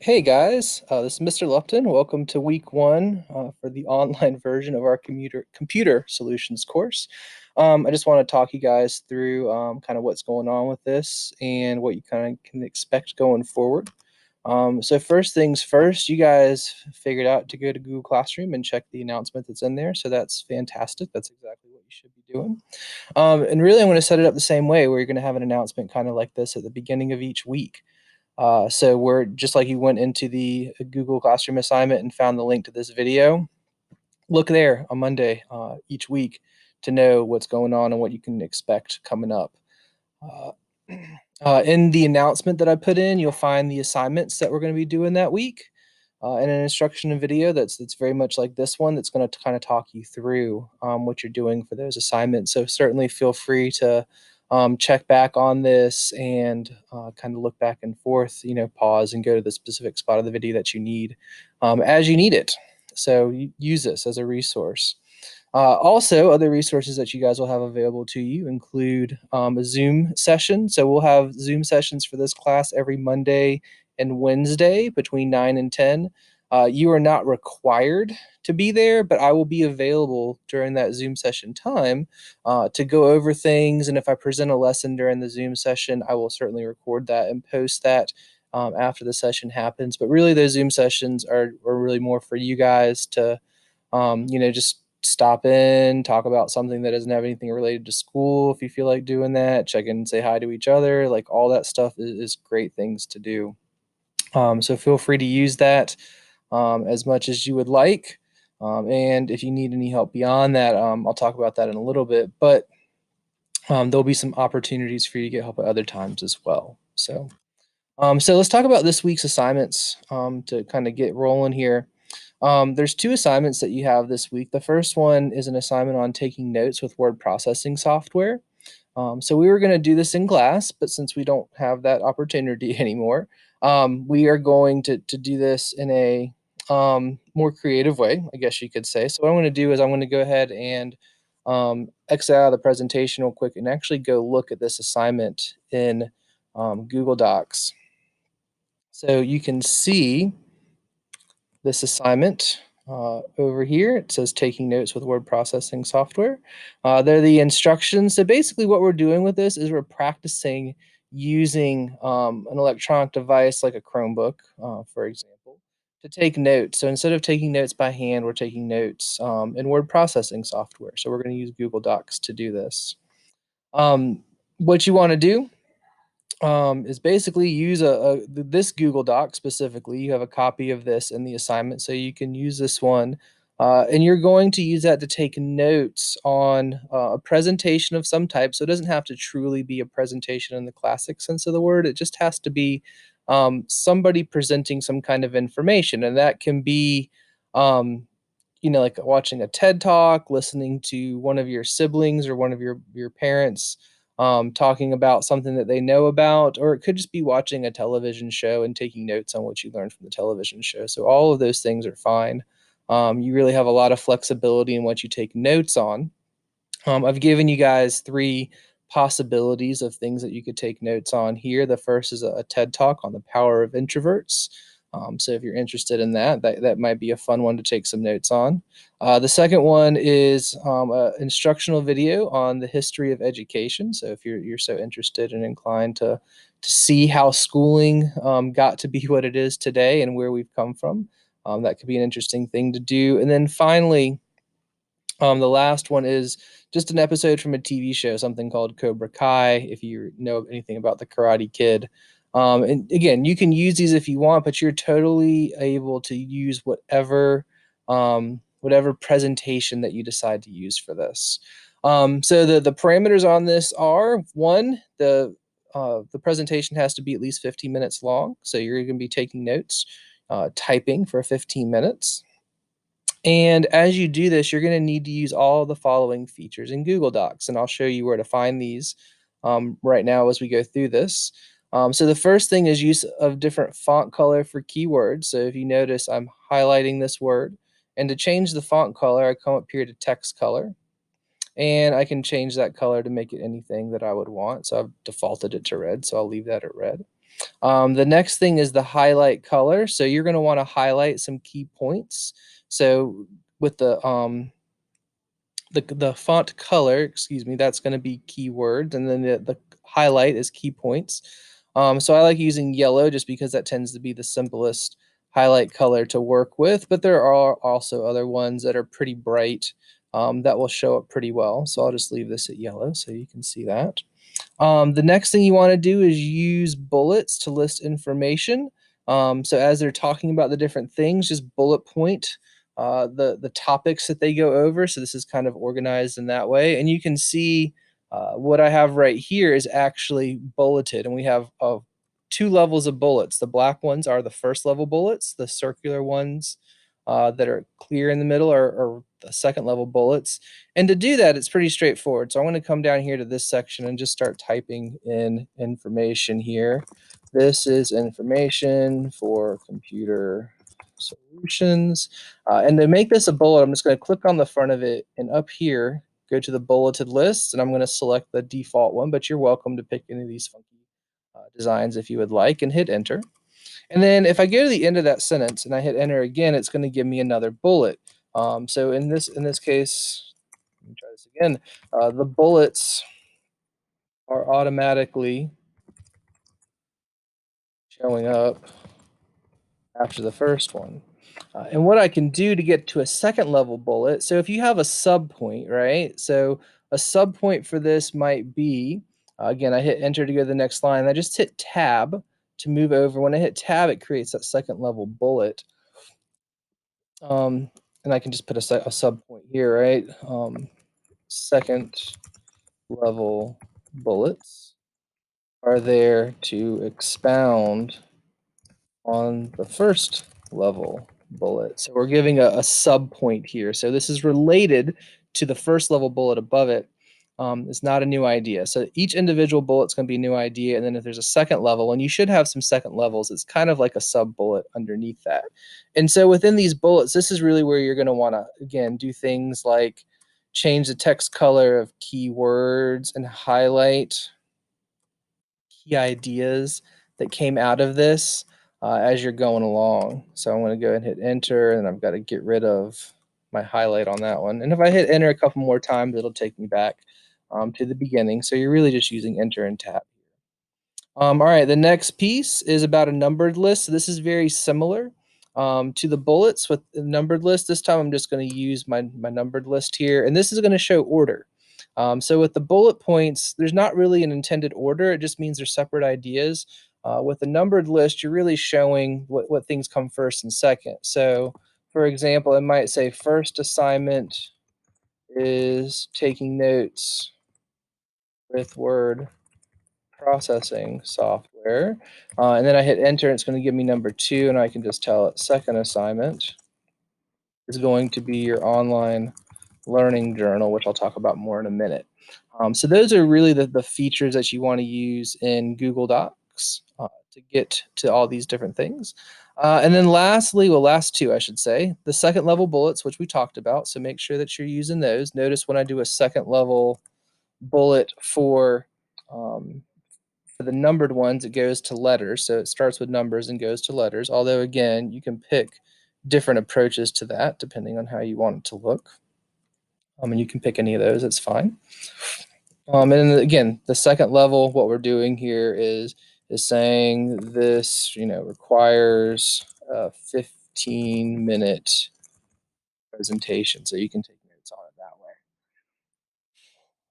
Hey guys, this is Mr. Lupton. Welcome to week one for the online version of our computer solutions course. I just want to talk you guys through kind of what's going on with this and what you kind of can expect going forward. So first things first, you guys figured out to go to Google Classroom and check the announcement that's in there. So that's fantastic. That's exactly what you should be doing. And really, I'm going to set it up the same way where you're going to have an announcement kind of like this at the beginning of each week. So we're just like you went into the Google Classroom assignment and found the link to this video. Look there on Monday each week to know what's going on and what you can expect coming up. Uh, in the announcement that I put in, you'll find the assignments that we're going to be doing that week, and an instruction and video that's very much like this one that's going to kind of talk you through what you're doing for those assignments. So certainly feel free to check back on this and kind of look back and forth, pause and go to the specific spot of the video that you need as you need it. So use this as a resource. Also, other resources that you guys will have available to you include a Zoom session. So we'll have Zoom sessions for this class every Monday and Wednesday between 9 and 10. You are not required to be there, but I will be available during that Zoom session time to go over things. And if I present a lesson during the Zoom session, I will certainly record that and post that after the session happens. But really, those Zoom sessions are really more for you guys to just stop in, talk about something that doesn't have anything related to school if you feel like doing that, check in and say hi to each other. Like all that stuff is great things to do. So feel free to use that as much as you would like. And if you need any help beyond that, I'll talk about that in a little bit. But there'll be some opportunities for you to get help at other times as well. So let's talk about this week's assignments to kind of get rolling here. There's two assignments that you have this week. The first one is an assignment on taking notes with word processing software. So we were going to do this in class, but since we don't have that opportunity anymore, we are going to do this in a more creative way, I guess you could say. So what I'm going to do is I'm going to go ahead and exit out of the presentation real quick and actually go look at this assignment in Google Docs. So you can see this assignment over here. It says taking notes with word processing software. They're the instructions. So basically what we're doing with this is we're practicing using an electronic device like a Chromebook, for example, to take notes. So instead of taking notes by hand, we're taking notes in word processing software. So we're going to use Google Docs to do this. What you want to do is basically use this Google Doc specifically. You have a copy of this in the assignment, so you can use this one. And you're going to use that to take notes on a presentation of some type. So it doesn't have to truly be a presentation in the classic sense of the word. It just has to be somebody presenting some kind of information. And that can be, like watching a TED Talk, listening to one of your siblings or one of your parents talking about something that they know about, or it could just be watching a television show and taking notes on what you learned from the television show. So all of those things are fine. You really have a lot of flexibility in what you take notes on. I've given you guys three possibilities of things that you could take notes on here. The first is a TED Talk on the power of introverts. So if you're interested in that might be a fun one to take some notes on. The second one is an instructional video on the history of education. So if you're so interested and inclined to see how schooling got to be what it is today and where we've come from, that could be an interesting thing to do. And then finally, the last one is just an episode from a TV show, something called Cobra Kai, if you know anything about the Karate Kid. And again, you can use these if you want, but you're totally able to use whatever presentation that you decide to use for this. So the parameters on this are one, the presentation has to be at least 15 minutes long. So you're going to be taking notes, typing for 15 minutes. And as you do this, you're going to need to use all the following features in Google Docs. And I'll show you where to find these right now as we go through this. So the first thing is use of different font color for keywords. So if you notice, I'm highlighting this word. And to change the font color, I come up here to text color. And I can change that color to make it anything that I would want. So I've defaulted it to red, so I'll leave that at red. The next thing is the highlight color. So you're going to want to highlight some key points. So with the font color, excuse me, that's going to be keywords, and then the highlight is key points. So I like using yellow just because that tends to be the simplest highlight color to work with, but there are also other ones that are pretty bright that will show up pretty well. So I'll just leave this at yellow so you can see that. The next thing you want to do is use bullets to list information. So as they're talking about the different things, just bullet point the topics that they go over. So this is kind of organized in that way, and you can see what I have right here is actually bulleted, and we have two levels of bullets. The black ones are the first level bullets. The circular ones that are clear in the middle are the second level bullets. And to do that, it's pretty straightforward. So I'm going to come down here to this section and just start typing in information here. This is information for computer solutions. And to make this a bullet, I'm just going to click on the front of it, and up here, go to the bulleted list, and I'm going to select the default one, but you're welcome to pick any of these funky designs if you would like, and hit enter. And then if I go to the end of that sentence and I hit enter again, it's going to give me another bullet. So in this case, let me try this again. The bullets are automatically showing up after the first one. And what I can do to get to a second level bullet, so if you have a sub point, right? So a sub point for this might be, again, I hit enter to go to the next line. I just hit tab to move over. When I hit tab, it creates that second level bullet. And I can just put a sub point here, right? Second level bullets are there to expound on the first level bullet. So we're giving a sub point here. So this is related to the first level bullet above it. It's not a new idea. So each individual bullet's going to be a new idea. And then if there's a second level, and you should have some second levels, it's kind of like a sub bullet underneath that. And so within these bullets, this is really where you're going to want to, again, do things like change the text color of keywords and highlight key ideas that came out of this as you're going along. So I'm going to go and hit enter, and I've got to get rid of my highlight on that one. And if I hit enter a couple more times, it'll take me back to the beginning. So you're really just using enter and tab. All right, the next piece is about a numbered list. So this is very similar to the bullets with the numbered list. This time I'm just going to use my numbered list here, and this is going to show order. So with the bullet points, there's not really an intended order. It just means they're separate ideas. With a numbered list, you're really showing what things come first and second. So for example, it might say first assignment is taking notes with Word processing software. And then I hit enter, and it's going to give me number 2, and I can just tell it second assignment is going to be your online learning journal, which I'll talk about more in a minute. So those are really the features that you want to use in Google Docs to get to all these different things. And then lastly, well, last two, I should say, the second level bullets, which we talked about. So make sure that you're using those. Notice when I do a second level bullet for the numbered ones, it goes to letters. So it starts with numbers and goes to letters. Although, again, you can pick different approaches to that depending on how you want it to look. And you can pick any of those, it's fine. And then again, the second level, what we're doing here is saying this, requires a 15-minute presentation. So you can take notes on it that way.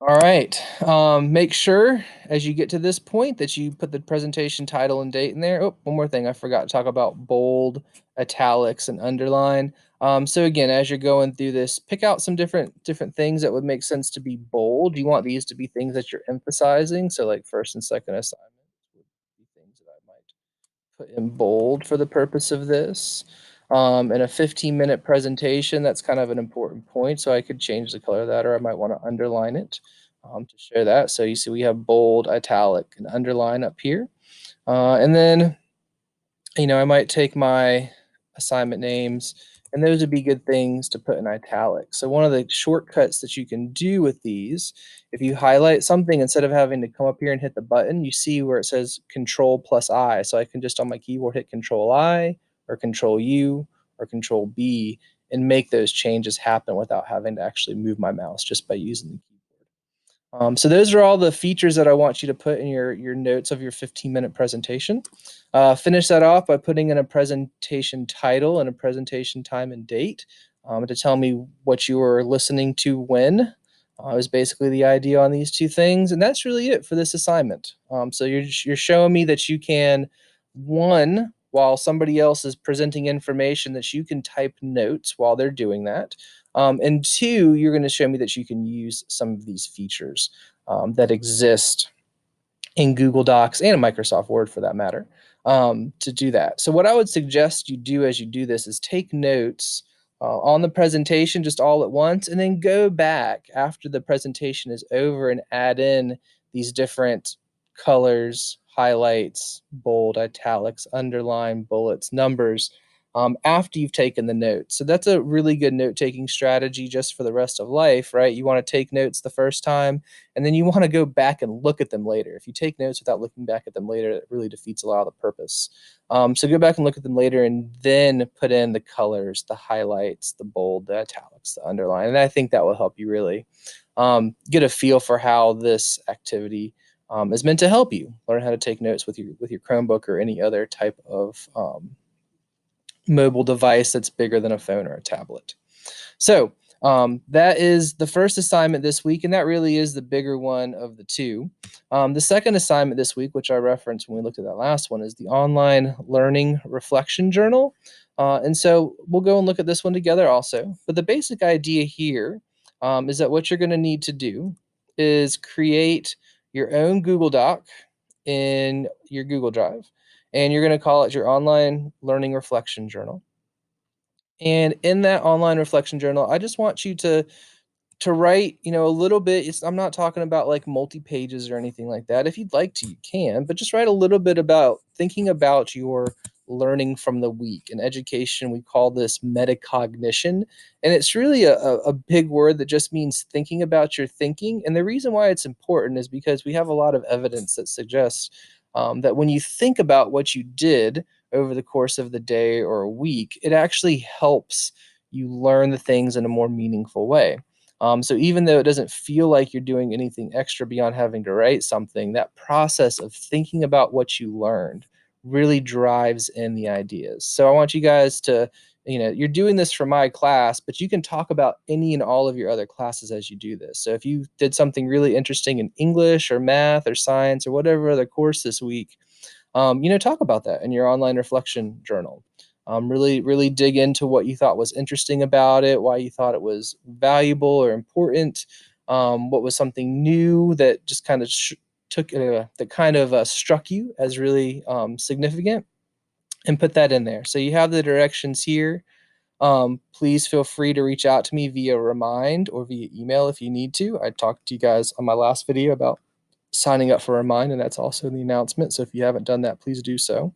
All right. Make sure as you get to this point that you put the presentation title and date in there. Oh, one more thing I forgot to talk about: bold, italics, and underline. So again, as you're going through this, pick out some different things that would make sense to be bold. You want these to be things that you're emphasizing. So like first and second assignments would be things that I might put in bold for the purpose of this. In a 15-minute presentation, that's kind of an important point. So I could change the color of that, or I might want to underline it to show that. So you see we have bold, italic, and underline up here. And then, I might take my assignment names and those would be good things to put in italics. So one of the shortcuts that you can do with these, if you highlight something, instead of having to come up here and hit the button, you see where it says Control plus I. So I can just on my keyboard hit Control I or Control U or Control B and make those changes happen without having to actually move my mouse just by using the keyboard. So those are all the features that I want you to put in your notes of your 15-minute presentation. Finish that off by putting in a presentation title and a presentation time and date to tell me what you were listening to when. Is basically the idea on these two things, and that's really it for this assignment. So you're showing me that you can, one, while somebody else is presenting information, that you can type notes while they're doing that. And two, you're going to show me that you can use some of these features that exist in Google Docs and Microsoft Word for that matter to do that. So what I would suggest you do as you do this is take notes on the presentation just all at once, and then go back after the presentation is over and add in these different colors, highlights, bold, italics, underline, bullets, numbers, after you've taken the notes. So that's a really good note-taking strategy just for the rest of life, right? You want to take notes the first time, and then you want to go back and look at them later. If you take notes without looking back at them later, it really defeats a lot of the purpose. So go back and look at them later, and then put in the colors, the highlights, the bold, the italics, the underline. And I think that will help you really get a feel for how this activity is meant to help you learn how to take notes with your Chromebook or any other type of mobile device that's bigger than a phone or a tablet. So that is the first assignment this week, and that really is the bigger one of the two. The second assignment this week, which I referenced when we looked at that last one, is the online learning reflection journal. And so we'll go and look at this one together also. But the basic idea here is that what you're going to need to do is create your own Google Doc in your Google Drive, and you're going to call it your online learning reflection journal. And in that online reflection journal, I just want you to write, a little bit. I'm not talking about like multi pages or anything like that. If you'd like to, you can, but just write a little bit about thinking about your learning from the week. In education, we call this metacognition, and it's really a big word that just means thinking about your thinking. And the reason why it's important is because we have a lot of evidence that suggests that when you think about what you did over the course of the day or a week, it actually helps you learn the things in a more meaningful way. So even though it doesn't feel like you're doing anything extra beyond having to write something, that process of thinking about what you learned really drives in the ideas. So I want you guys to, you're doing this for my class, but you can talk about any and all of your other classes as you do this. So if you did something really interesting in English or math or science or whatever other course this week, talk about that in your online reflection journal. Really, really dig into what you thought was interesting about it, why you thought it was valuable or important, what was something new that just kind of struck you as really significant, and put that in there. So you have the directions here. Please feel free to reach out to me via Remind or via email if you need to. I talked to you guys on my last video about signing up for Remind, and that's also in the announcement. So if you haven't done that, please do so.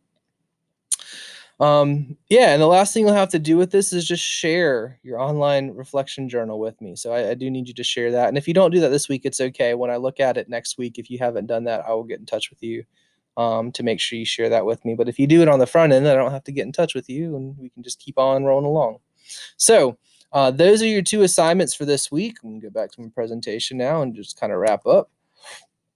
Yeah, and the last thing you'll have to do with this is just share your online reflection journal with me. So I do need you to share that. And if you don't do that this week, it's okay. When I look at it next week, if you haven't done that, I will get in touch with you to make sure you share that with me. But if you do it on the front end, I don't have to get in touch with you, and we can just keep on rolling along. So those are your two assignments for this week. I'm gonna go back to my presentation now and just kind of wrap up.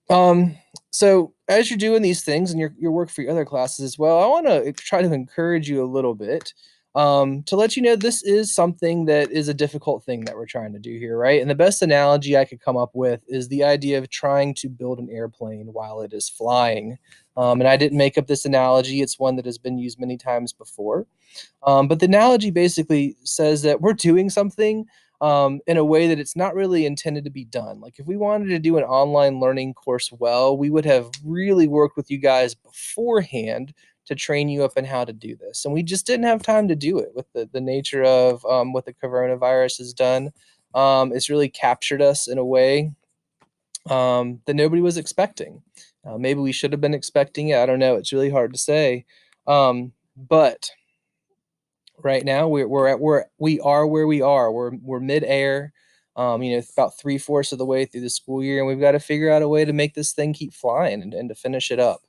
Um, so as you're doing these things and your work for your other classes as well, I want to try to encourage you a little bit to let you know this is something that is a difficult thing that we're trying to do here, right? And the best analogy I could come up with is the idea of trying to build an airplane while it is flying. And I didn't make up this analogy; it's one that has been used many times before. But the analogy basically says that we're doing something in a way that it's not really intended to be done. Like if we wanted to do an online learning course well, we would have really worked with you guys beforehand to train you up in how to do this. And we just didn't have time to do it with the nature of what the coronavirus has done. It's really captured us in a way that nobody was expecting. Maybe we should have been expecting it. I don't know. It's really hard to say. But Right now we are where we are. We're mid-air, about 3/4 of the way through the school year, and we've got to figure out a way to make this thing keep flying and to finish it up.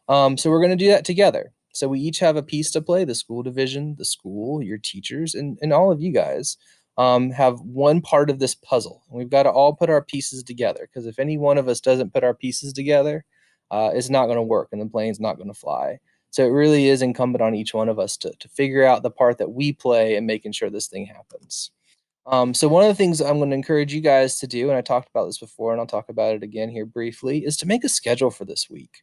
So we're going to do that together. So we each have a piece to play. The school division, the school, your teachers, and all of you guys have one part of this puzzle. And we've got to all put our pieces together, because if any one of us doesn't put our pieces together, it's not going to work, and the plane's not going to fly. So it really is incumbent on each one of us to figure out the part that we play in making sure this thing happens. So one of the things I'm going to encourage you guys to do, and I talked about this before, and I'll talk about it again here briefly, is to make a schedule for this week.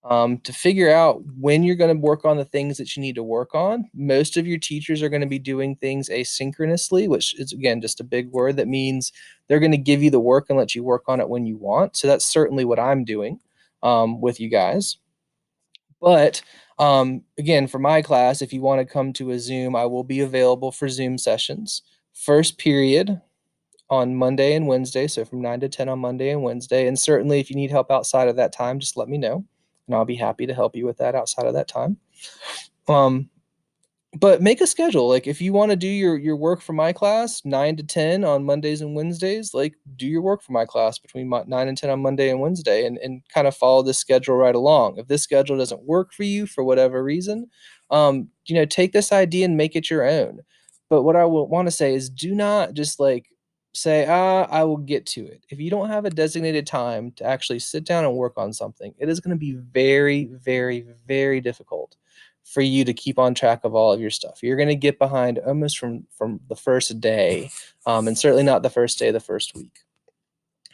To figure out when you're going to work on the things that you need to work on. Most of your teachers are going to be doing things asynchronously, which is, again, just a big word that means they're going to give you the work and let you work on it when you want. So that's certainly what I'm doing with you guys. But again, for my class, if you want to come to a Zoom, I will be available for Zoom sessions. First period on Monday and Wednesday, so from 9 to 10 on Monday and Wednesday. And certainly, if you need help outside of that time, just let me know, and I'll be happy to help you with that outside of that time. Um, but make a schedule. Like, if you want to do your work for my class 9 to 10 on Mondays and Wednesdays, like, do your work for my class between 9 and 10 on Monday and Wednesday, and kind of follow this schedule right along. If this schedule doesn't work for you for whatever reason, take this idea and make it your own. But what I will want to say is, do not just like say, I will get to it. If you don't have a designated time to actually sit down and work on something, it is going to be very, very, very difficult for you to keep on track of all of your stuff. You're going to get behind almost from the first day, and certainly not the first day of the first week.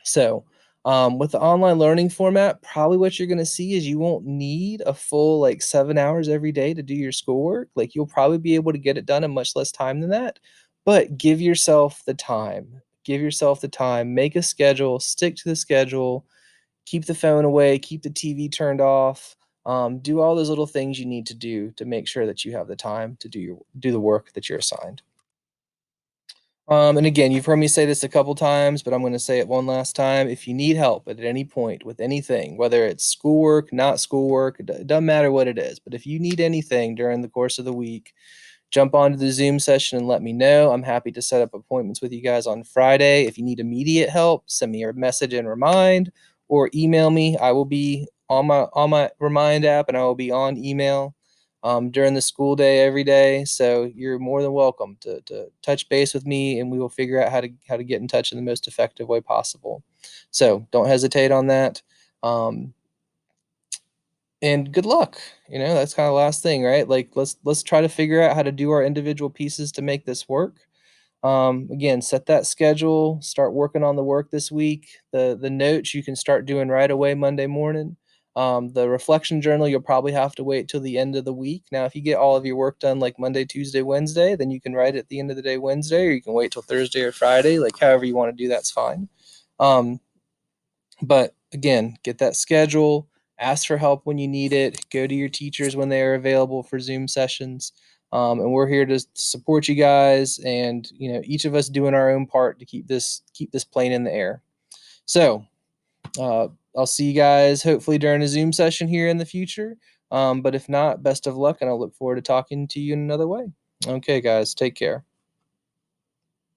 So, with the online learning format, probably what you're going to see is you won't need a full like 7 hours every day to do your schoolwork. Like, you'll probably be able to get it done in much less time than that. But give yourself the time. Give yourself the time. Make a schedule. Stick to the schedule. Keep the phone away, keep the TV turned off, do all those little things you need to do to make sure that you have the time to do the work that you're assigned. And again, you've heard me say this a couple times, but I'm going to say it one last time. If you need help at any point with anything, whether it's schoolwork, not schoolwork, it doesn't matter what it is, but if you need anything during the course of the week, jump onto the Zoom session and let me know. I'm happy to set up appointments with you guys on Friday. If you need immediate help, send me a message and remind, or email me. I will be on my Remind app, and I will be on email during the school day every day. So you're more than welcome to touch base with me, and we will figure out how to get in touch in the most effective way possible. So don't hesitate on that. Um, and good luck. That's kind of the last thing, right? Like, let's try to figure out how to do our individual pieces to make this work. Again, set that schedule, start working on the work this week. The notes you can start doing right away Monday morning. The reflection journal, you'll probably have to wait till the end of the week. Now, if you get all of your work done like Monday, Tuesday, Wednesday, then you can write it at the end of the day Wednesday, or you can wait till Thursday or Friday. Like, however you want to do that's fine. Um, but again, get that schedule, ask for help when you need it, go to your teachers when they are available for Zoom sessions. And we're here to support you guys, and each of us doing our own part to keep this plane in the air. So uh, I'll see you guys hopefully during a Zoom session here in the future. But if not, best of luck, and I'll look forward to talking to you in another way. Okay, guys, take care.